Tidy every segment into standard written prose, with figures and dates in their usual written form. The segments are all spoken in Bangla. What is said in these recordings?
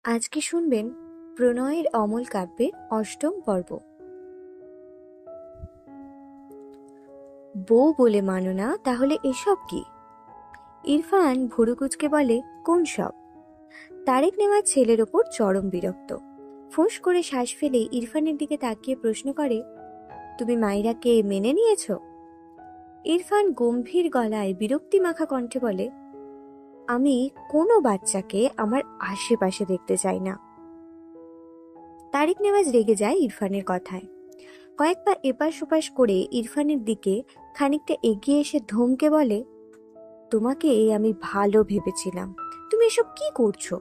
আজকে শুনবেন প্রণয়ের অমল কাব্যের অষ্টম পর্ব। বউ বলে মানো না, তাহলে এসব কি? ইরফান ভুরুকুচকে বলে, কোন সব? তারেক নেওয়াজ ছেলের ওপর চরম বিরক্ত। ফোঁস করে শ্বাস ফেলে ইরফানের দিকে তাকিয়ে প্রশ্ন করে, তুমি মাইরাকে মেনে নিয়েছ? ইরফান গম্ভীর গলায় বিরক্তি মাখা কণ্ঠে বলে, আমি কোনো বাচ্চাকে আমার আশেপাশে দেখতে চাই না। তারেক নেওয়াজ রেগে যায় ইরফানের কথায়। কয়েক পা এপাশ ওপাশ করে ইরফানের দিকে খানিকটা এগিয়ে এসে ধমকে বলে, তোমাকে আমি ভালো ভেবেছিলাম। তুমি এসব কি করছো?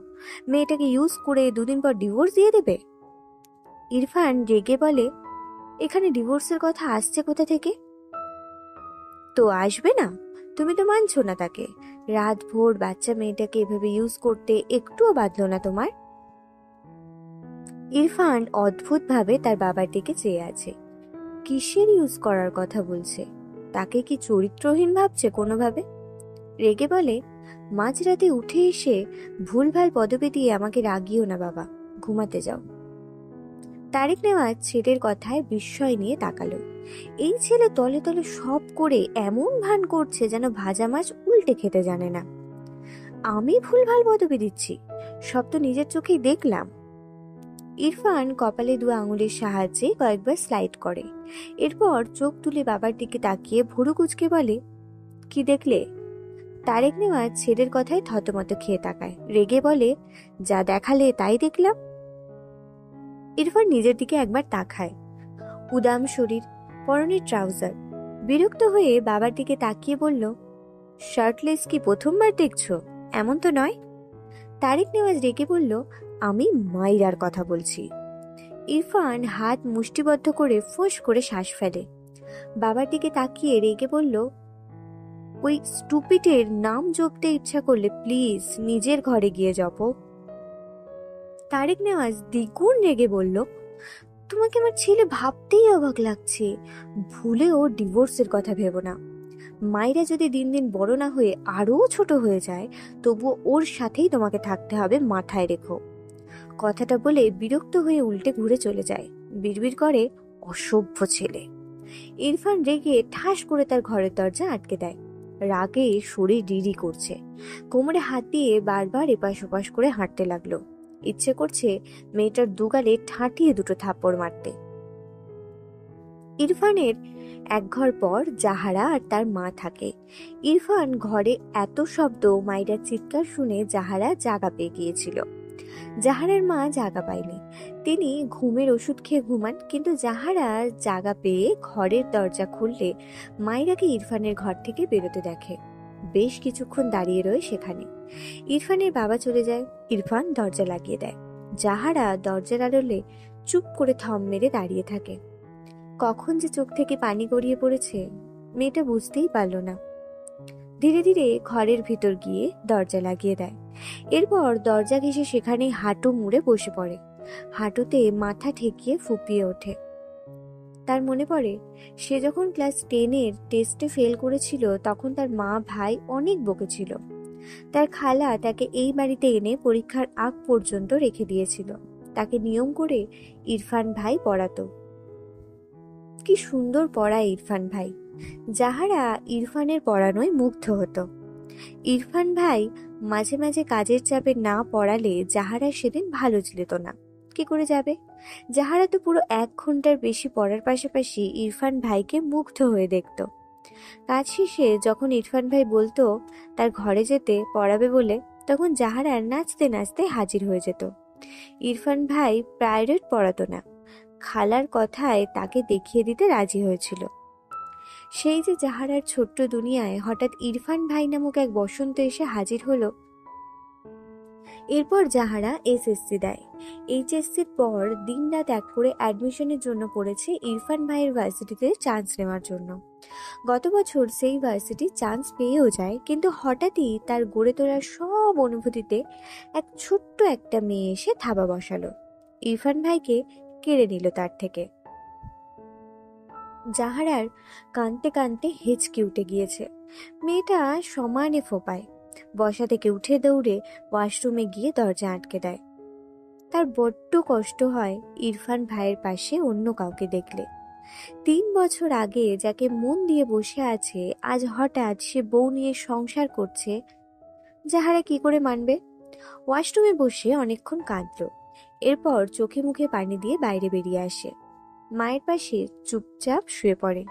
মেয়েটাকে ইউজ করে দুদিন পর ডিভোর্স দিয়ে দেবে? ইরফান রেগে বলে, এখানে ডিভোর্সের কথা আসছে কোথা থেকে? তো আসবে না? তুমি তো মানছো না তাকে। রাত ভোর বাচ্চা মেয়েটাকে এভাবে ইউজ করতে একটুও বাধলো না তোমার? ইরফান অদ্ভুতভাবে তার বাবার দিকে চেয়ে আছে। কিসের ইউজ করার কথা বলছে? তাকে কি চরিত্রহীন ভাবছে কোনোভাবে? রেগে বলে, মাঝরাতে উঠে এসে ভুলভাল পদবি দিয়ে আমাকে রাগিও না বাবা, ঘুমাতে যাও। তারেক নেওয়াজ ছেলের কথায় বিস্ময় নিয়ে তাকালো। এই ছেলে তলে তলে সব করে এমন ভান করছে যেন ভাজা মাছ উল্টে খেতে জানে না। আমি ভুলভাল পদবি দিচ্ছি? সব তো নিজের চোখেই দেখলাম। ইরফান কপালে দু আঙুলের সাহায্যে কয়েকবার স্লাইড করে। এরপর চোখ তুলে বাবার দিকে তাকিয়ে ভুরু কুচকে বলে, কি দেখলে? তারেক নেওয়াজ ছেলের কথায় থতমত খেয়ে তাকায়। রেগে বলে, যা দেখালে তাই দেখলাম। ইরফান নিজের দিকে একবার তাকায়। উদাম শরীর, পরনের ট্রাউজার। বিরক্ত হয়ে বাবার দিকে তাকিয়ে বলল, শার্টলেস কি প্রথমবার দেখছো? এমন তো নয়। তারেক নেওয়াজ রেগে বলল, আমি মাইরার কথা বলছি। ইরফান হাত মুষ্টিবদ্ধ করে ফোঁস করে শ্বাস ফেলে। বাবার দিকে তাকিয়ে রেগে বলল, ওই স্টুপিটের নাম জপতে ইচ্ছা করলে প্লিজ নিজের ঘরে গিয়ে জপো। তারেক নেওয়াজ দ্বিগুণ রেগে বলল, তোমাকে আমার ছেলে ভাবতেই অবাক লাগছে। ভুলেও ডিভোর্সের কথা ভেবো না। মায়েরা যদি দিন দিন বড় না হয়ে আরো ছোট হয়ে যায়, তবুও ওর সাথেই তোমাকে থাকতে হবে, মাথায় রেখো। কথাটা বলে বিরক্ত হয়ে উল্টে ঘুরে চলে যায়। বিড়বিড় করে, অসভ্য ছেলে। ইরফান রেগে ঠাস করে তার ঘরের দরজা আটকে দেয়। রাগে শরীর ডিরি করছে। কোমরে হাত দিয়ে বারবার এপাশ ওপাশ করে হাঁটতে লাগলো। ইচ্ছে করছে মেয়েটার দুগালে ঠাঁটিয়ে দুটো থাপ্পড় মারতে। ইরফানের এক ঘর পর জাহারা আর তার মা থাকে। ইরফান ঘরে এত শব্দ, মাইরার চিৎকার শুনে জাহারা জাগা পেয়ে গিয়েছিল। জাহারার মা জাগা পায়নি। তিনি ঘুমের ওষুধ খেয়ে ঘুমান, কিন্তু জাহারা জাগা পেয়ে ঘরের দরজা খুললে মাইরাকে ইরফানের ঘর থেকে বেরোতে দেখে। বেশ কিছুক্ষণ দাঁড়িয়ে রয়ে সেখানে। ইরফানের বাবা চলে যায়। ইরফান দরজা লাগিয়ে দেয়। জাহারা দরজার আড়ালে চুপ করে থম মেরে দাঁড়িয়ে থাকে। কখন যে চোখ থেকে পানি গড়িয়ে পড়েছে মেয়েটা বুঝতেই পারল না। ধীরে ধীরে ঘরের ভিতর গিয়ে দরজা লাগিয়ে দেয়। এরপর দরজা ঘেঁষে সেখানে হাঁটু মুড়ে বসে পড়ে। হাঁটুতে মাথা ঠেকিয়ে ফুপিয়ে ওঠে। তার মনে পড়ে, সে যখন ক্লাস 10-এর টেস্টে ফেল করেছিল তখন তার মা ভাই অনেক বকেছিল। তার খালা তাকে এই বাড়িতে এনে পরীক্ষার আগ পর্যন্ত রেখে দিয়েছিল। তাকে নিয়ম করে ইরফান ভাই পড়াতো। কি সুন্দর পড়ায় ইরফান ভাই। যাহারা ইরফানের পড়ানোয় মুগ্ধ হতো। ইরফান ভাই মাঝে মাঝে কাজের চাপে না পড়ালে যাহারা সেদিন ভালো যেত না। কি করে যাবে? যাহারা তো পুরো 1 ঘন্টার বেশি পড়ার পাশাপাশি ইরফান ভাইকে মুগ্ধ হয়ে দেখত। কাজ শেষে যখন ইরফান ভাই বলতো তার ঘরে যেতে পড়াবে বলে, তখন যাহারা নাচতে নাচতে হাজির হয়ে যেত। ইরফান ভাই প্রাইভেট পড়াতো না, খালার কথায় তাকে দেখিয়ে দিতে রাজি হয়েছিল। সেই যে জাহারার ছোট্ট দুনিয়ায় হঠাৎ ইরফান ভাই নামক এক বসন্ত এসে হাজির হলো। এরপর যাহারা এসএসসি দেয়। এইচএসসির পর দিনরাত এক করে অ্যাডমিশনের জন্য পড়েছে ইরফান ভাইয়ের ভার্সিটিতে চান্স নেওয়ার জন্য। গত বছর সেই ভার্সিটি চান্স পেয়েও যায়, কিন্তু হঠাৎই তার গড়ে তোলা সব অনুভূতিতে এক ছোট্ট একটা মেয়ে এসে থাবা বসালো। ইরফান ভাইকে কেড়ে নিল তার থেকে। জাহারার কাঁদতে কাঁদতে হেঁচকে উঠে গিয়েছে। মেয়েটা সমানে ফোপায়। বসা থেকে উঠে দৌড়ে ওয়াশরুমে গিয়ে দরজা আটকে দেয়। তার বড্ড কষ্ট হয় ইরফান ভাইয়ের পাশে অন্য কাউকে দেখলে। 3 বছর আগে যাকে মন দিয়ে বসে আছে, আজ হঠাৎ সে বউ নিয়ে সংসার করছে। যাহারা কি করে মানবে? ওয়াশরুমে বসে অনেকক্ষণ কাঁদল। এরপর চোখে মুখে পানি দিয়ে বাইরে বেরিয়ে আসে। মায়ের পাশে চুপচাপ শুয়ে পড়ে।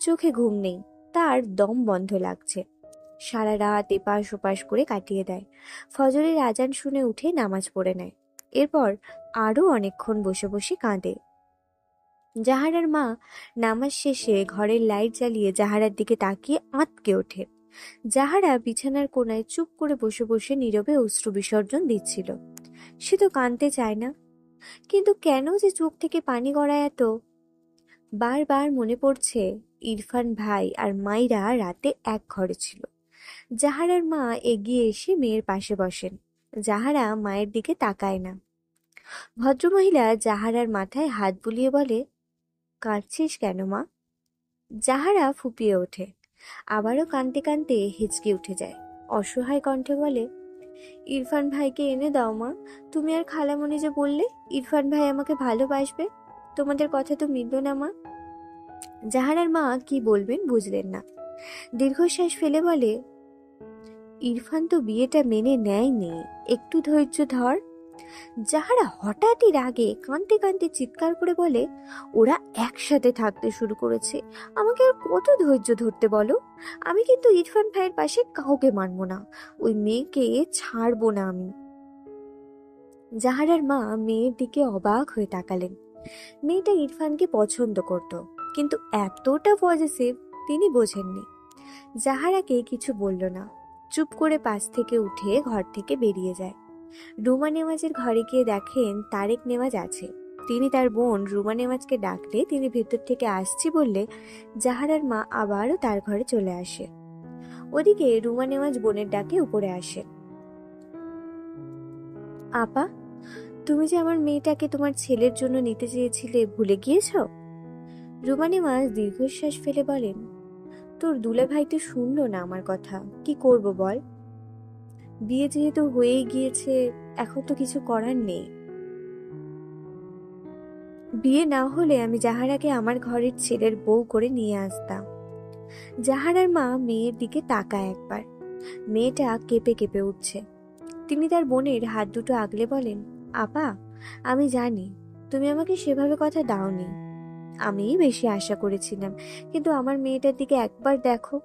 চোখে ঘুম নেই, তার দম বন্ধ লাগছে। সারা রাত এপাশ ওপাশ করে কাটিয়ে দেয়। ফজরের আজান শুনে উঠে নামাজ পড়ে নেয়। এরপর আরো অনেকক্ষণ বসে বসে কাঁদে। জাহারার মা নামাজ শেষে ঘরের লাইট জ্বালিয়ে জাহারার দিকে তাকিয়ে আঁতকে ওঠে। জাহারা বিছানার কোণায় চুপ করে বসে বসে নীরবে অশ্রু বিসর্জন দিচ্ছিল। সে তো কাঁদতে চায় না, কিন্তু কেন যে চোখ থেকে পানি গড়ায় এত? বারবার মনে পড়ছে ইরফান ভাই আর মাইরা রাতে এক ঘরে ছিল। জাহারার মা এগিয়ে এসে মেয়ের পাশে বসেন। জাহারা মায়ের দিকে তাকায় না। ভদ্রমহিলা জাহারার মাথায় হাত বুলিয়ে বলে, কাঁদছিস কেন মা? জাহারা ফুপিয়ে ওঠে। আবারও কাঁদতে কাঁদতে হিচকি উঠে যায়। অসহায় কণ্ঠে বলে, ইরফান ভাইকে এনে দাও মা। তুমি আর খালামণি যে বললে ইরফান ভাই আমাকে ভালোবাসবে, তোমাদের কথা তো মিলল না মা। জাহারার মা কি বলবেন বুঝলেন না। দীর্ঘশ্বাস ফেলে বলে, ইরফান তো বিয়েটা মেনে নেয়নি, একটু ধৈর্য ধর। যাহারা হঠাৎই রাগে কাঁদতে কাঁদতে চিৎকার করে বলে, ওরা একসাথে থাকতে শুরু করেছে, আমাকে আর কত ধৈর্য ধরতে বলো? আমি কিন্তু ইরফান ভাইয়ের পাশে কাউকে মানবো না, ওই মেয়েকে ছাড়বো না আমি। জাহারার মা মেয়ের দিকে অবাক হয়ে তাকালেন। মেয়েটা ইরফানকে পছন্দ করত, কিন্তু এতটা পজিটিভ তিনি বোঝেননি। জাহারাকে কিছু বলল না, চুপ করে পাশ থেকে উঠে ঘর থেকে বেরিয়ে যায়। রুমা নেওয়াজের ঘরে গিয়ে দেখেন তারেক নেওয়াজ আছে। তিনি তার বোন রুমা নেওয়াজকে ডাকলে তিনি ভেতর থেকে আসছি বললে জাহারার মা আবারও তার ঘরে চলে আসে। ওদিকে রুমা নেওয়াজ বোনের ডাকে উপরে আসে। আপা, তুমি যে আমার মেয়েটাকে তোমার ছেলের জন্য নিতে চেয়েছিলে, ভুলে গিয়েছ? রুমা নেওয়াজ দীর্ঘশ্বাস ফেলে বলেন, তোর দুলে ভাই তো শুনলো না আমার কথা, কি করব বল? বিয়ে যেহেতু হয়েই গিয়েছে, এখন তো কিছু করার নেই। বিয়ে না হলে আমি জাহারাকে আমার ঘরের ছেলের বউ করে নিয়ে আসতাম। জাহারার মা মেয়ের দিকে তাকায় একবার। মেয়েটা কেঁপে কেঁপে উঠছে। তিনি তার বোনের হাত দুটো আগলে বলেন, আপা, আমি জানি তুমি আমাকে সেভাবে কথা দাওনি, আমি বেশি আশা করেছিলাম, কিন্তু আমার মেয়েটার দিকে একবার দেখো।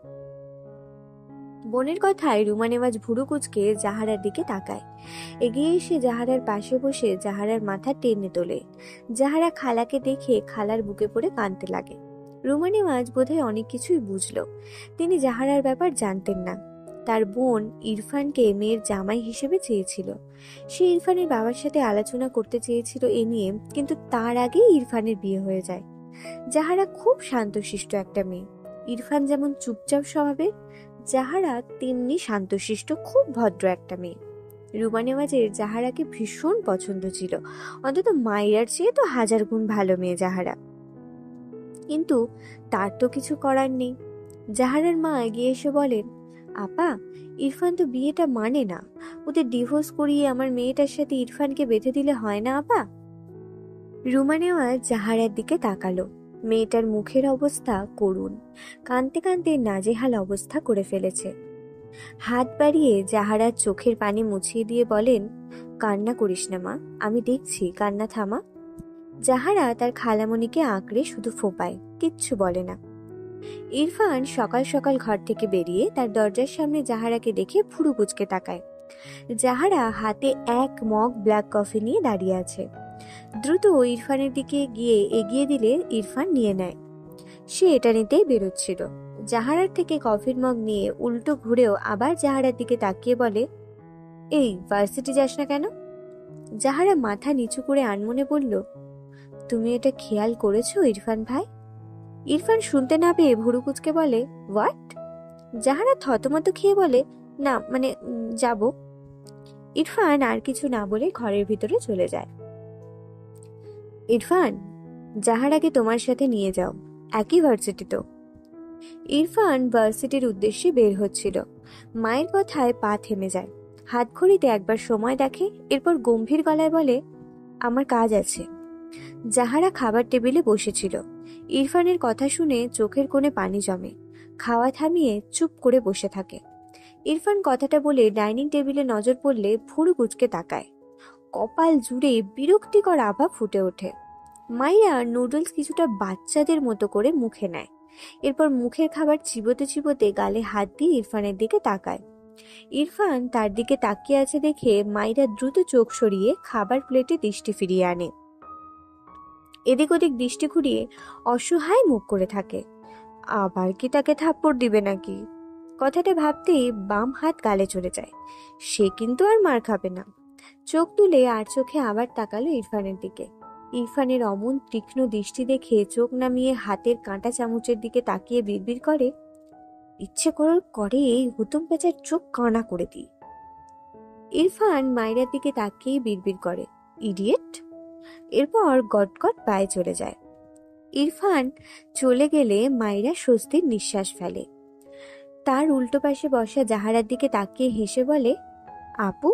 বোনের কথায় রুমা নেওয়াজ ভুরু কুচকে জাহারার দিকে তাকায়। এগিয়ে এসে জাহারার পাশে বসে জাহারার মাথা টেনে তোলে। জাহারা খালাকে দেখে খালার বুকে পড়ে কাঁদতে লাগে। রুমা নেওয়াজ বোধহয় অনেক কিছুই বুঝলো। তিনি জাহারার ব্যাপার জানতেন না। তার বোন ইরফানকে মেয়ের জামাই হিসেবে চেয়েছিল। সে ইরফানের বাবার সাথে আলোচনা করতে চেয়েছিল এ নিয়ে, কিন্তু তার আগেই ইরফানের বিয়ে হয়ে যায়। জাহারা খুব শান্তশিষ্ট একটা মেয়ে। ইরফান যেমন চুপচাপ স্বভাবের, জাহারা তেমনি শান্তশিষ্ট খুব ভদ্র একটা মেয়ে। রুমা নেওয়াজের জাহারাকে ভীষণ পছন্দ ছিল, অন্তত মাইরার চেয়ে তো 1000 গুণ ভালো মেয়ে জাহারা। কিন্তু তার তো কিছু করার নেই। জাহারার মা এগিয়ে এসে বলেন, আপা, ইরফান তো বিয়েটা মানে না, ওদের ডিভোর্স করিয়ে আমার মেয়েটার সাথে ইরফানকে বেঁধে দিলে হয় না আপা? রুমা নেওয়াজ জাহারার দিকে তাকালো। মেয়েটার মুখের অবস্থা করুণ, কাঁদতে কাঁদতে নাজেহাল অবস্থা করে ফেলেছে। হাত বাড়িয়ে জাহারার চোখের পানি মুছিয়ে দিয়ে বলেন, কান্না করিস না মা, আমি দেখছি, কান্না থামা। জাহারা তার খালামণিকে আঁকড়ে শুধু ফোঁপায়, কিচ্ছু বলে না। ইরফান সকাল সকাল ঘর থেকে বেরিয়ে তার দরজার সামনে জাহারাকে দেখে ভুরু কুচকে তাকায়। জাহারা হাতে এক মগ ব্ল্যাক কফি নিয়ে দাঁড়িয়ে আছে। দ্রুত ইরফানের দিকে গিয়ে এগিয়ে দিলে ইরফান নিয়ে নেয়। সে এটা নিতেই বেরোচ্ছিল। জাহারার থেকে কফির মগ নিয়ে উল্টো ঘুরেও আবার জাহারার দিকে তাকিয়ে বলে, এই ভার্সিটি যাস না কেন? জাহারা মাথা নিচু করে আনমনে বলল, তুমি এটা খেয়াল করেছো ইরফান ভাই? ইরফান শুনতে না পেয়ে ভুরু কুচকে বলে, হোয়াট? জাহারা থতমত খেয়ে বলে, না মানে যাব। ইরফান আর কিছু না বলে ঘরের ভিতরে চলে যায়। ইরফান, জাহারাকে তোমার সাথে নিয়ে যাও, একই ভার্সিটি তো। ইরফান ভার্সিটির উদ্দেশ্যে বের হচ্ছিল। মায়ের কথায় পা থেমে যায়। হাত ঘড়িতে একবার সময় দেখে, এরপর গম্ভীর গলায় বলে, আমার কাজ আছে। জাহারা খাবার টেবিলে বসেছিল। ইরফানের কথা শুনে চোখের কোণে পানি জমে। খাওয়া থামিয়ে চুপ করে বসে থাকে। ইরফান কথাটা বলে ডাইনিং টেবিলে নজর পড়লে ভুরু কুঁচকে তাকায়। কপাল জুড়ে বিরক্তিকর আভা ফুটে ওঠে। মাইরা নুডলস কিছুটা বাচ্চাদের মতো করে মুখে নেয়। এরপর মুখের খাবার চিবোতে চিবোতে গালে হাত দিয়ে ইরফানের দিকে তাকায়। ইরফান তার দিকে তাকিয়ে আছে দেখে মাইরা দ্রুত চোখ সরিয়ে খাবার প্লেটে দৃষ্টি ফিরিয়ে আনে। এদিক ওদিক দৃষ্টি ঘুরিয়ে অসহায় মুখ করে থাকে। আবার কি তাকে থাপ্পড় দিবে নাকি? কথাটা ভাবতেই বাম হাত গালে চলে যায়। সে কিন্তু আর মার খাবে না। চোখ তুলে আর চোখে আবার তাকালো ইরফানের দিকে। ইরফানের অমন তীক্ষ্ণ দৃষ্টি দেখে চোখ নামিয়ে হাতের কাঁটা চামচের দিকে তাকিয়ে বিড়বিড় করে, ইচ্ছে করে হুতুম পেঁচার চোখ কানা করে দিই। ইরফান মাইরার দিকে তাকিয়ে বিড়বিড় করে, ইডিয়েট। এরপর গটগট পায়ে চলে যায়। ইরফান চলে গেলে মাইরা স্বস্তির নিঃশ্বাস ফেলে। তার উল্টো পাশে বসা জাহারার দিকে তাকিয়ে হেসে বলে, আপু,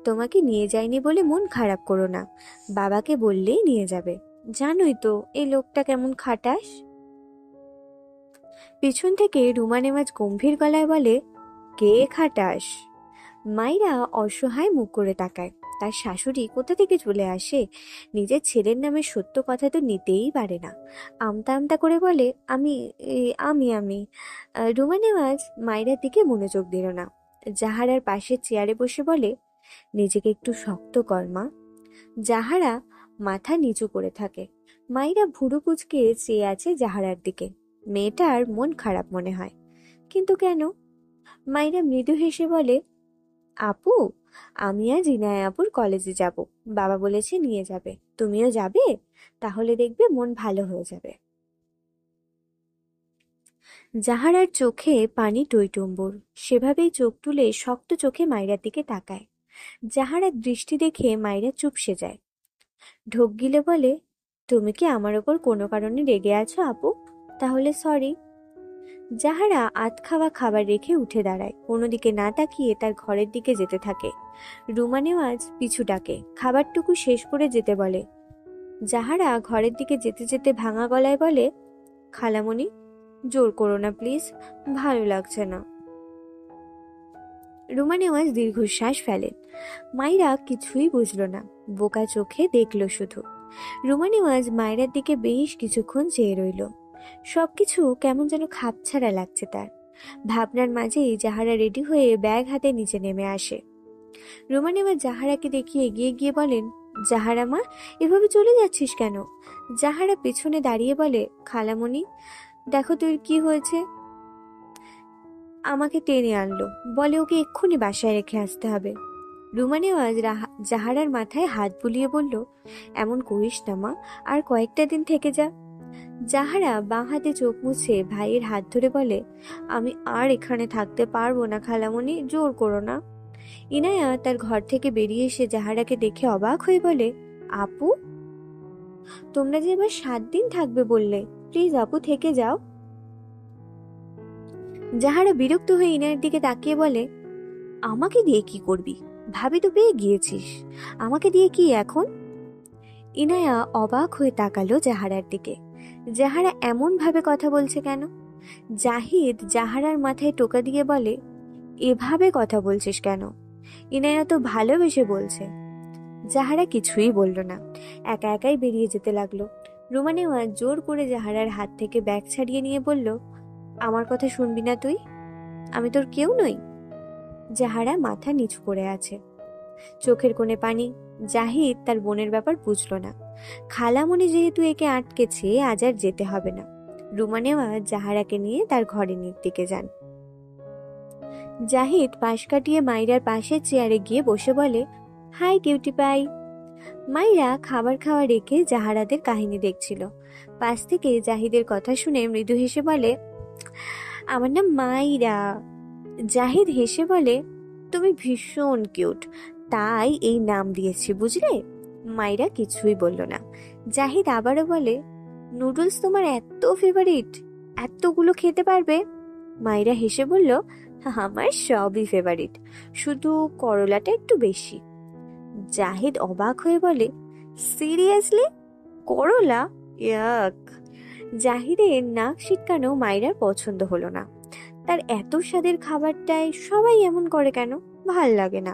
তোমাকে নিয়ে যায়নি বলে মন খারাপ করো না। বাবাকে বললেই নিয়ে যাবে। জানোই তো এই লোকটা কেমন খাটাস। পিছন থেকে রুমা নেওয়াজ গম্ভীর গলায় বলে, কে খাটাস? মাইরা অসহায় মুখ করে তাকায়। তার শাশুড়ি কোথা থেকে চলে আসে? নিজের ছেলের নামে সত্য কথা তো নিতেই পারে না। আমতা আমতা করে বলে, আমি আমি আমি রুমা নেওয়াজ মাইরার দিকে মনোযোগ দিল না। জাহারার পাশের চেয়ারে বসে বলে, নিজেকে একটু শক্ত কর মা। জাহারা মাথা নিচু করে থাকে। মাইরা ভুরু কুঁচকে চেয়ে আছে জাহারার দিকে। মেয়েটার মন খারাপ মনে হয়, কিন্তু কেন? মাইরা মৃদু হেসে বলে, আপু, আমি আজ ইনায়া আপুর কলেজে যাব। বাবা বলেছে নিয়ে যাবে। তুমিও যাবে? তাহলে দেখবে মন ভালো হয়ে যাবে। জাহারার চোখে পানি টইটুম্বুর। সেভাবেই চোখ তুলে শক্ত চোখে মাইরার দিকে তাকায়। জাহারার দৃষ্টি দেখে মাইরা চুপসে যায়। ঢোক গিলে বলে, তুমি কি আমার ওপর কোনো কারণে রেগে আছো আপু? তাহলে সরি। জাহারা আধ খাওয়া খাবার রেখে উঠে দাঁড়ায়। কোনোদিকে না তাকিয়ে তার ঘরের দিকে যেতে থাকে। রুমা নেওয়াজ পিছু ডাকে, খাবারটুকু শেষ করে যেতে বলে। জাহারা ঘরের দিকে যেতে যেতে ভাঙা গলায় বলে, খালামণি, জোর করো না প্লিজ, ভালো লাগছে না। রুমা নেওয়াজ দীর্ঘশ্বাস ফেলেন। মাইরা কিছুই বুঝল না, বোকা চোখে দেখল শুধু। রুমা নেওয়াজ মায়েরার দিকে বেশ কিছুক্ষণ চেয়ে রইল। সবকিছু কেমন যেন খাপছাড়া লাগছে তার। ভাবনার মাঝেই জাহারা রেডি হয়ে ব্যাগ হাতে নিচে নেমে আসে। রুমা নেওয়াজ জাহারাকে দেখিয়ে এগিয়ে গিয়ে বলেন, জাহারা মা, এভাবে চলে যাচ্ছিস কেন? জাহারা পেছনে দাঁড়িয়ে বলে, খালামণি, দেখো তোর কি হয়েছে। আমাকে টেনে আনলো, বলে ওকে এক্ষুনি বাসায় রেখে আসতে হবে। রুমা নেওয়াজ জাহারার মাথায় হাত বুলিয়ে বলল, এমন করিস না মা, আর কয়েকটা দিন থেকে যা। জাহারা বাঁ হাতে চোখ মুছে ভাইয়ের হাত ধরে বলে, আমি আর এখানে থাকতে পারবো না খালামণি, জোর করো না। ইনায়া তার ঘর থেকে বেরিয়ে এসে জাহারাকে দেখে অবাক হয়ে বলে, আপু, তোমরা যে এবার 7 দিন থাকবে বললে, প্লিজ আপু থেকে যাও। জাহারা বিরক্ত হয়ে ইনায়ের দিকে তাকিয়ে বলে, আমাকে দিয়ে কি করবি? ভাবি তো পেয়ে গিয়েছিস, আমাকে দিয়ে কি এখন? ইনায়া অবাক হয়ে তাকালো জাহারার দিকে। জাহারা এমন ভাবে কথা বলছে কেন? জাহিদ জাহারার মাথায় টোকা দিয়ে বলে, এভাবে কথা বলছিস কেন? ইনায়া তো ভালোবেসে বলছে। জাহারা কিছুই বলল না, একা একাই বেরিয়ে যেতে লাগলো। রুমা নেওয়াজ জোর করে জাহারার হাত থেকে ব্যাগ ছাড়িয়ে নিয়ে বলল, আমার কথা শুনবি না তুই? আমি তোর কেউ নই? জাহারা মাথা নিচু করে আছে, চোখের কোণে পানি। জাহিদ তার বোনের ব্যাপার বুঝল না। খালামণি যেহেতু একে আটকেছে, আজ আর যেতে হবে না। রুমা নেওয়াজ জাহারাকে নিয়ে তার ঘরের দিকে যান। জাহিদ পাশ কাটিয়ে মাইরার পাশের চেয়ারে গিয়ে বসে বলে, হাই কিউটি পাই। মাইরা খাবার খাওয়া রেখে জাহারাদের কাহিনী দেখছিল। পাশ থেকে জাহিদের কথা শুনে মৃদু হেসে বলে, আমার নাম মাইরা। জাহিদ হেসে বলে, তুমি ভীষণ কিউট, তাই এই নাম দিয়েছি, বুঝলে? মাইরা কিছুই বলল না। জাহিদ আবারও বলে, নুডলস তোমার এত ফেভারিট, এতগুলো খেতে পারবে? মাইরা হেসে বলল, আমার সবই ফেভারিট, শুধু করলাটা একটু বেশি। জাহিদ অবাক হয়ে বলে, সিরিয়াসলি? করলা? ইয়াক। জাহিদের নাক সিটকানো মাইরার পছন্দ হলো না। তার এত স্বাদের খাবারটায় সবাই এমন করে কেন? ভাল লাগে না।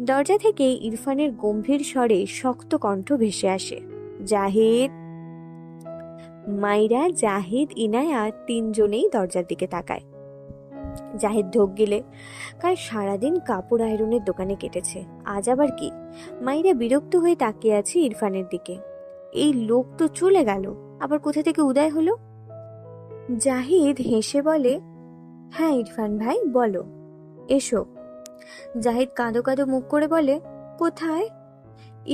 দরজা থেকে ইরফানের গম্ভীর স্বরে শক্ত কণ্ঠ ভেসে আসে, জাহিদ। মাইরা, জাহিদ, ইনায়া তিনজনেই দরজার দিকে তাকায়। জাহিদ ঢোক গিলে, কাল সারাদিন কাপড় আয়রনের দোকানে কেটেছে, আজ আবার কি? মাইরা বিরক্ত হয়ে তাকিয়ে আছে ইরফানের দিকে। এই লোক তো চলে গেল, আবার কোথা থেকে উদয় হলো? জাহিদ হেসে বলে, হ্যাঁ ইরফান ভাই বলো, এসো। জাহিদ কাঁদো কাঁদো মুখ করে বলে, কোথায়?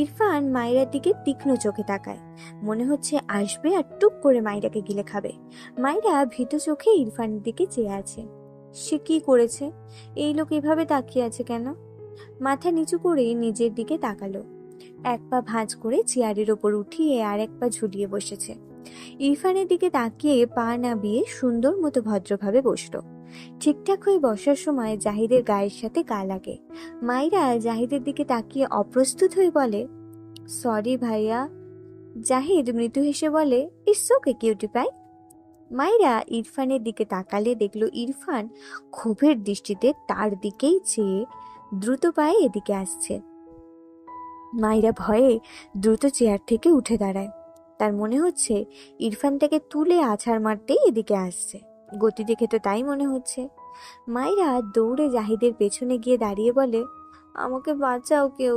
ইরফান মাইরার দিকে তীক্ষ্ণ চোখে তাকায়, মনে হচ্ছে আসবে আর টুক করে মাইরাকে গিলে খাবে। মাইরা ভীত চোখে ইরফানের দিকে চেয়ে আছে। সে কি করেছে? এই লোক এভাবে তাকিয়ে আছে কেন? মাথা নিচু করে নিজের দিকে তাকালো। এক পা ভাঁজ করে চেয়ারের ওপর উঠিয়ে আর এক পা ঝুলিয়ে বসেছে। ইরফানের দিকে তাকিয়ে পা নাবিয়ে সুন্দর মতো ভদ্রভাবে বসলো। ঠিকঠাক হয়ে বসার সময় জাহিদের গায়ের সাথে গা লাগে। মাইরা জাহিদের দিকে তাকিয়ে অপ্রস্তুত হয়ে বলে, সরি ভাইয়া। জাহিদ মৃদু হেসে বলে, ইটস ওকে কিউটি পাই। মাইরা ইরফানের দিকে তাকালে দেখলো ইরফান ক্ষোভের দৃষ্টিতে তার দিকেই চেয়ে দ্রুত পায়ে এদিকে আসছে। মাইরা ভয়ে দ্রুত চেয়ার থেকে উঠে দাঁড়ায়। তার মনে হচ্ছে ইরফান তাকে তুলে আছাড় মারতেই এদিকে আসছে। গতি দেখে তো তাই মনে হচ্ছে। মাইরা দৌড়ে জাহিদের পেছনে গিয়ে দাঁড়িয়ে বলে, আমাকে বাঁচাও কেউ।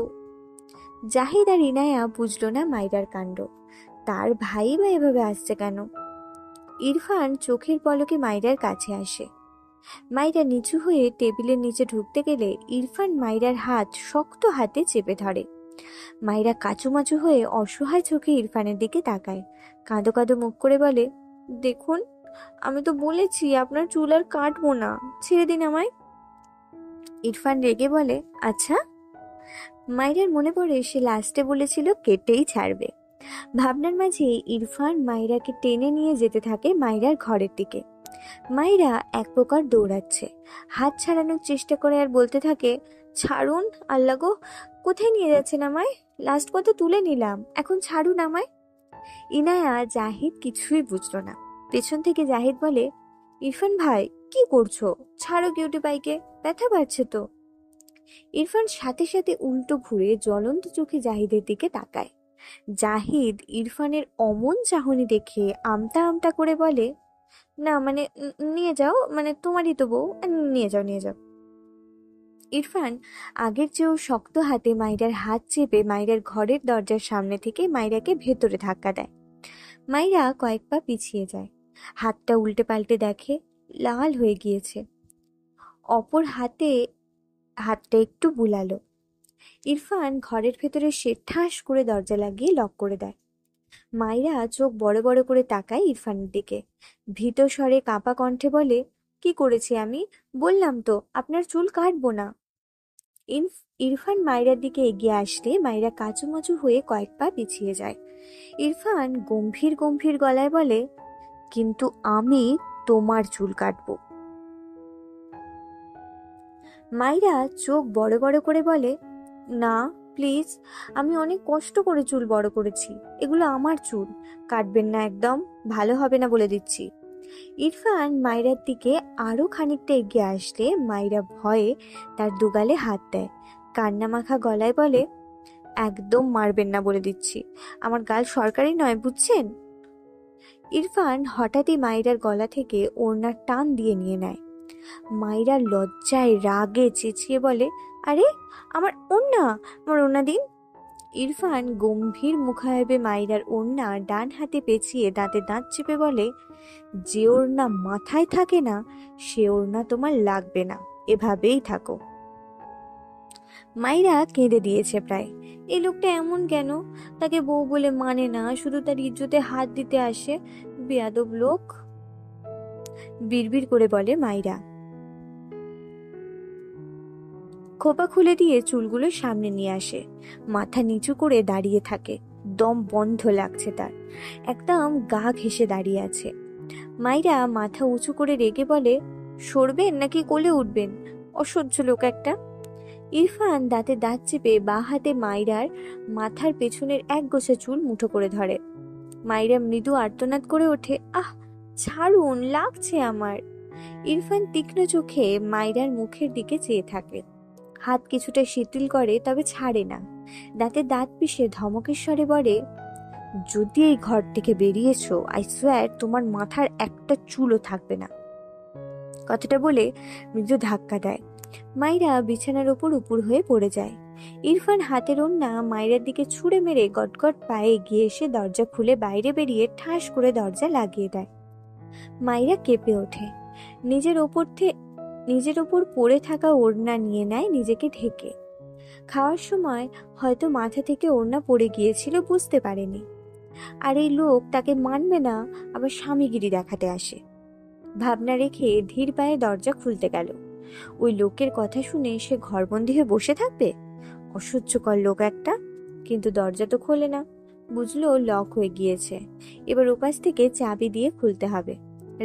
জাহিদ আর ইনায়া বুঝলো না মাইরার কাণ্ড। তার ভাই বা এভাবে আসছে কেন? ইরফান চোখের পলকে মাইরার কাছে আসে। মাইরা নিচু হয়ে টেবিলের নিচে ঢুকতে গেলে ইরফান মাইরার হাত শক্ত হাতে চেপে ধরে। মাইরা কাচুমাচু হয়ে অসহায় চোখে ইরফানের দিকে তাকায়, কাঁদো কাঁদো মুখ করে বলে, দেখুন আমি তো বলেছি আপনার চুল আর কাটবো না, ছেড়ে দিন আমায়। ইরফান রেগে বলে, আচ্ছা। মাইরার মনে পড়ে সে লাস্টে বলেছিল কেটেই ছাড়বে। ভাবনার মাঝে ইরফান মাইরাকে টেনে নিয়ে যেতে থাকে মাইরার ঘরের দিকে। মাইরা এক প্রকার দৌড়াচ্ছে, হাত ছাড়ানোর চেষ্টা করে আর বলতে থাকে, ছাড়ুন আল্লাহ গো, কোথায় নিয়ে যাচ্ছেন আমায়? লাস্ট কত তুলে নিলাম, এখন ছাড়ুন আমায়। ইনায়া জাহিদ কিছুই বুঝলো না। পেছন থেকে জাহিদ বলে, ইরফান ভাই কি করছো? ছাড়ো কিউটি পাইকে, ব্যথা পাচ্ছে তো। ইরফান সাথে সাথে উল্টো ঘুরে জ্বলন্ত চোখে জাহিদের দিকে তাকায়। জাহিদ ইরফানের অমন চাহনি দেখে আমতা আমতা করে বলে, না মানে নিয়ে যাও, মানে তোমারই তো বউ, নিয়ে যাও নিয়ে যাও। ইরফান আগের চেয়েও শক্ত হাতে মাইরার হাত চেপে মাইরার ঘরের দরজার সামনে থেকে মাইরাকে ভেতরে ধাক্কা দেয়। মাইরা কয়েক পা পিছিয়ে যায়, হাতটা উল্টে পাল্টে দেখে লাল হয়ে গিয়েছে। অপর হাতটা একটু বুলালো। ইরফান ঘরের ভেতরে সে ঠাস করে দরজা লাগিয়ে লক করে দেয়। মাইরা চোখ বড় বড় করে তাকায় ইরফানের দিকে, ভীত স্বরে কাঁপা কণ্ঠে বলে, কি করেছি আমি? বললাম তো আপনার চুল কাটবো না। ইরফান মাইরার দিকে এগিয়ে আসলে মাইরা কাচুমাচু হয়ে কয়েক পা পিছিয়ে যায়। ইরফান গম্ভীর গম্ভীর গলায় বলে, কিন্তু আমি তোমার চুল কাটবো। মাইরা চোখ বড় বড় করে বলে, না প্লিজ, আমি অনেক কষ্ট করে চুল বড় করেছি, এগুলো আমার চুল, কাটবেন না একদম, ভালো হবে না বলে দিচ্ছি। ইরফান মাইরার দিকে আরো খানিকটা এগিয়ে আসলে মাইরা ভয়ে তার দুগালে হাত দেয়, কান্না মাখা গলায় বলে, একদম মারবেন না বলে দিচ্ছি, আমার গাল সরকারি নয় বুঝছেন। ইরফান হঠাৎই মাইরার গলা থেকে ওড়নার টান দিয়ে নিয়ে নেয়। মাইরা লজ্জায় রাগে চেঁচিয়ে বলে, আরে আমার ওড়না, আমার ওড়না দিন। ইরফান গম্ভীর মুখায়বে মাইরার ওড়না ডান হাতে পেঁচিয়ে দাঁতে দাঁত চেপে বলে, যে ওড়না মাথায় থাকে না সে ওড়না তোমার লাগবে না, এভাবেই থাকো। মাইরা কেঁদে দিয়েছে প্রায়। এই লোকটা এমন কেন? তাকে বউ বলে মানে না, শুধু তার ইজ্জতে হাত দিতে আসে, বেয়াদব লোক। বিড়বিড় করে বলে মাইরা। খোপা খুলে দিয়ে চুলগুলো সামনে নিয়ে আসে, মাথা নিচু করে দাঁড়িয়ে থাকে, দম বন্ধ লাগছে তার, একদম গা ঘেঁষে দাঁড়িয়ে আছে। মাইরা মাথা উঁচু করে রেগে বলে, সরবেন নাকি কোলে উঠবেন? অসহ্য লোক একটা। ইরফান দাঁতে দাঁত চেপে বাঁ হাতে মাইরার মাথার পেছনের এক গোছা চুল মুঠো করে ধরে। মাইরা মৃদু আর্তনাদ করে ওঠে, আহ ছাড়ুন, লাগছে আমার। ইরফান তীক্ষ্ণ চোখে মাইরার মুখের দিকে চেয়ে থাকে, হাত কিছুটা শিথিল করে, তবে ছাড়ে না। দাঁতে দাঁত পিষে ধমকের স্বরে বলে, যদি এই ঘর থেকে বেরিয়েছো, আই সোয়ার তোমার মাথার একটা চুলও থাকবে না। কথাটা বলে মৃদু ধাক্কা দেয়। মাইরা বিছানার ওপর উপুর হয়ে পড়ে যায়। ইরফান হাতের ওন্না মাইরার দিকে ছুঁড়ে মেরে গটগট পায়ে এগিয়ে এসে দরজা খুলে বাইরে বেরিয়ে ঠাস করে দরজা লাগিয়ে দেয়। মাইরা কেঁপে ওঠে। নিজের ওপর পড়ে থাকা ওড়না নিয়ে নেয় নিজেকে ঢেকে। খাওয়ার সময় হয়তো মাথা থেকে ওড়না পড়ে গিয়েছিল, বুঝতে পারেনি। আর এই লোক তাকে মানবে না, আবার স্বামীগিরি দেখাতে আসে। ভাবনা রেখে ধীর পায়ে দরজা খুলতে গেল। ওই লোকের কথা শুনে সে ঘরবন্দি হয়ে বসে থাকবে? অসহ্যকর লোক একটা। কিন্তু দরজা তো খোলে না, বুঝলো লক হয়ে গিয়েছে। এবার ওপাশ থেকে চাবি দিয়ে খুলতে হবে।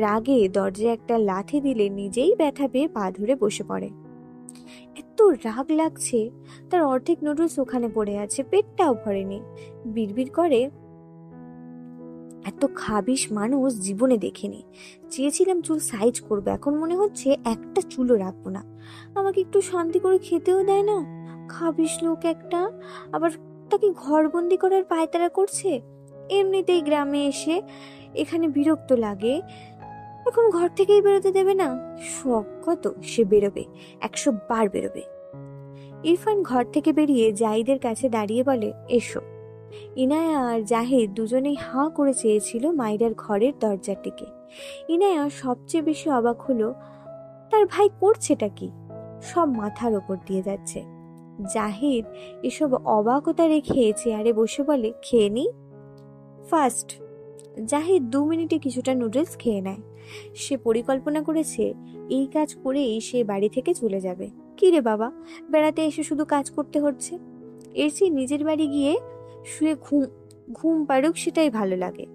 রাগে দরজায় একটা লাথি দিলে নিজেই ব্যথা পেয়ে পা ধরে বসে পড়ে। এত রাগ লাগছে, তার অর্ধেক নুডলস ওখানে পড়ে আছে, পেটটাও ভরেনি। বিড়বিড় করে, এত খাবিশ মানুষ জীবনে দেখিনি। চেয়েছিলাম চুল সাইজ করবো, এখন মনে হচ্ছে একটা চুলও রাখবো না। আমাকে একটু শান্তি করে খেতেও দেয় না। খাবিশ লোক একটা, আবার তাকে ঘরবন্দি করার পায়তারা করছে। এমনিতেই গ্রামে এসে এখানে বিরক্ত লাগে, এখন ঘর থেকেই বেরোতে দেবে না। শখ কত, সে বেরোবে, 100 বার বেরোবে। ইরফান ঘর থেকে বেরিয়ে জাহিদের কাছে দাঁড়িয়ে বলে, এসো। ইনায়া আর জাহিদ দুজনেই হাঁ করে চেয়েছিল মাইরার ঘরের দরজার দিকে। ইনায়া সবচেয়ে বেশি অবাক হলো, তার ভাই করছেটা কি? সব মাথার ওপর দিয়ে যাচ্ছে। জাহিদ এসব অবাকতা রেখে চেয়ারে বসে বলে, খেয়ে নি ফার্স্ট। জাহিদ 2 মিনিটে কিছুটা নুডলস খেয়ে নেয়। সে পরিকল্পনা করেছে এই কাজ করেই সে বাড়ি থেকে চলে যাবে। কি রে বাবা, বেড়াতে এসে শুধু কাজ করতে হচ্ছে, এর চেয়ে নিজের বাড়ি গিয়ে শুয়ে ঘুম পাড়ুক, সেটাই ভালো লাগে।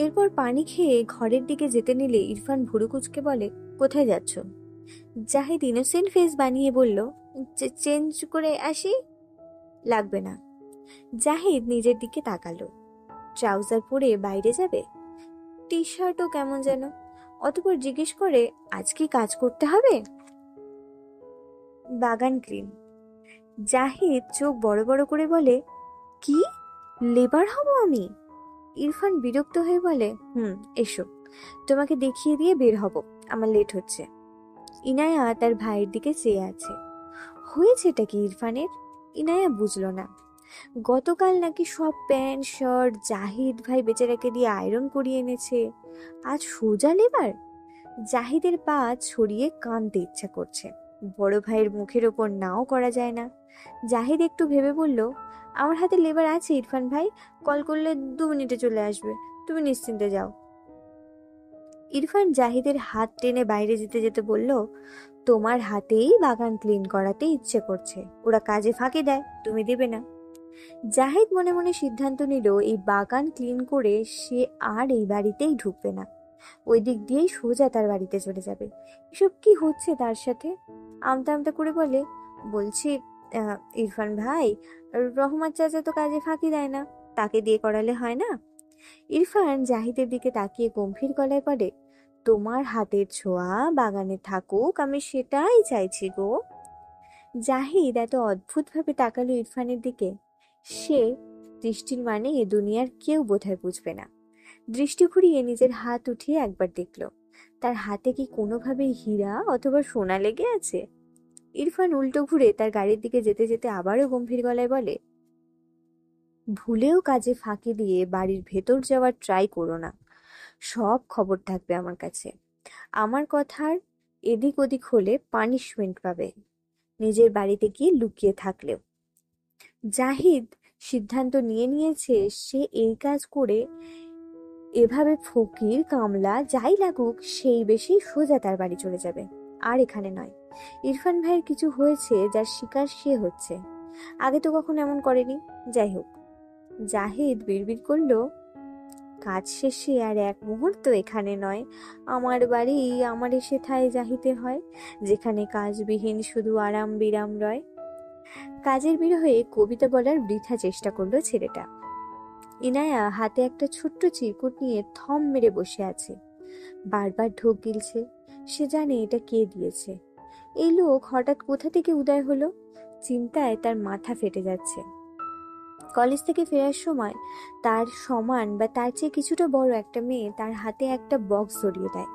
এরপর পানি খেয়ে ঘরের দিকে যেতে নিলে ইরফান ভুরু কুঁচকে বলে, কোথায় যাচ্ছ? জাহিদ ইনোসেন্ট ফেস বানিয়ে বলল, চেঞ্জ করে আসি। লাগবে না। জাহিদ নিজের দিকে তাকালো। ট্রাউজার পরে বাইরে যাবে? টি শার্টও কেমন যেন। অতঃপর জিজ্ঞেস করে, আজ কি কাজ করতে হবে? বাগান ক্লিন। জাহিদ চোখ বড় বড় করে বলে, কি লেবার হব আমি? ইরফান বিরক্ত হয়ে বলে, এসো, তোমাকে দেখিয়ে দিয়ে বের হব, আমার লেট হচ্ছে। ইনায়া তার ভাইয়ের দিকে চেয়ে আছে। হয়েছেটা কি ইরফানের? ইনায়া বুঝলো না। গতকাল নাকি সব প্যান্ট শার্ট জাহিদ ভাই বেচারাকে দিয়ে আয়রন করিয়ে এনেছে, আজ সোজা লেবার। জাহিদের পা ছড়িয়ে কাঁদতে ইচ্ছা করছে। বড় ভাইয়ের মুখের ওপর নাও করা যায় না। জাহিদ একটু ভেবে বলল, আমার হাতে লেবার আছে ইরফান ভাই, কল করলে 2 মিনিটে চলে আসবে, তুমি নিশ্চিন্তে যাও। ইরফান জাহিদের হাত টেনে বাইরে যেতে যেতে বলল, তোমার হাতেই বাগান ক্লিন করাতে ইচ্ছে করছে, ওরা কাজে ফাঁকি দেয়, তুমি দেবে না। জাহিদ মনে মনে সিদ্ধান্ত নিল এই বাগান ক্লিন করে সে আর এই বাড়িতেই ঢুকবে না, ওই দিক দিয়েই সোজা তার বাড়িতে চলে যাবে। এসব কি হচ্ছে তার সাথে? আমতা আমতা করে বলে, বলছি ইরফান ভাই, রহমান চাচা তো কাজে ফাঁকি দেয় না, তাকে দিয়ে করালে হয় না? ইরফান জাহিদের দিকে তাকিয়ে গম্ভীর গলায় বলে, তোমার হাতের ছোঁয়া বাগানে থাকুক, আমি সেটাই চাইছি গো। জাহিদ এত অদ্ভুতভাবে তাকালো ইরফানের দিকে, সে দৃষ্টির মানে এ দুনিয়ার কেউ বোধহয় বুঝবে না। দৃষ্টি ঘুরিয়ে নিজের হাত উঠিয়ে একবার দেখল, তার হাতে কি কোনোভাবে হীরা অথবা সোনা লেগে আছে। ইরফান উল্টো ঘুরে তার গাড়ির দিকে যেতে যেতে আবারও গম্ভীর গলায় বলে, ভুলেও কাজে ফাঁকি দিয়ে বাড়ির ভেতর যাওয়ার ট্রাই করো না, সব খবর থাকবে আমার কাছে। আমার কথার এদিক ওদিক হলে পানিশমেন্ট পাবে, নিজের বাড়িতে গিয়ে লুকিয়ে থাকলেও। জাহিদ সিদ্ধান্ত নিয়ে নিয়েছে, সে এই কাজ করে এভাবে ফকির কামলা যাই লাগুক সেই বেশি সোজা তার বাড়ি চলে যাবে, আর এখানে নয়। ইরফান ভাইয়ের কিছু হয়েছে যার শিকার সে হচ্ছে, আগে তো কখনো এমন করেনি। যাই হোক। জাহিদ বিড়বিড় করল, কাজ শেষে আর এক মুহূর্ত এখানে নয়, আমার বাড়ি আমার সেথায় যাহিতে হয়, যেখানে কাজবিহীন শুধু আরাম বিরাম রয়। কাজের বিরহে কবিতা বলার বৃথা চেষ্টা করলো ছেলেটা। ইনায়া হাতে একটা ছোট্ট চিরকুট নিয়ে থম মেরে বসে আছে, বারবার ঢোক গিলছে। সে জানে এটা কে দিয়েছে। এই লোক হঠাৎ কোথা থেকে উদয় হলো? চিন্তায় তার মাথা ফেটে যাচ্ছে। কলেজ থেকে ফেরার সময় তার সমান বা তার চেয়ে কিছুটা বড় একটা মেয়ে তার হাতে একটা বক্স ধরিয়ে দেয়।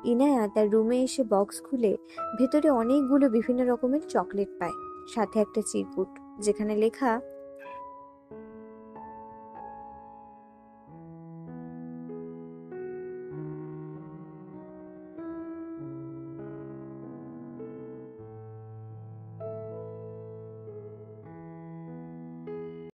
ইনায়া তার রুমে এসে বক্স খুলে ভেতরে অনেকগুলো বিভিন্ন রকমের চকলেট পায়, সাথে একটা চিরকুট যেখানে লেখা,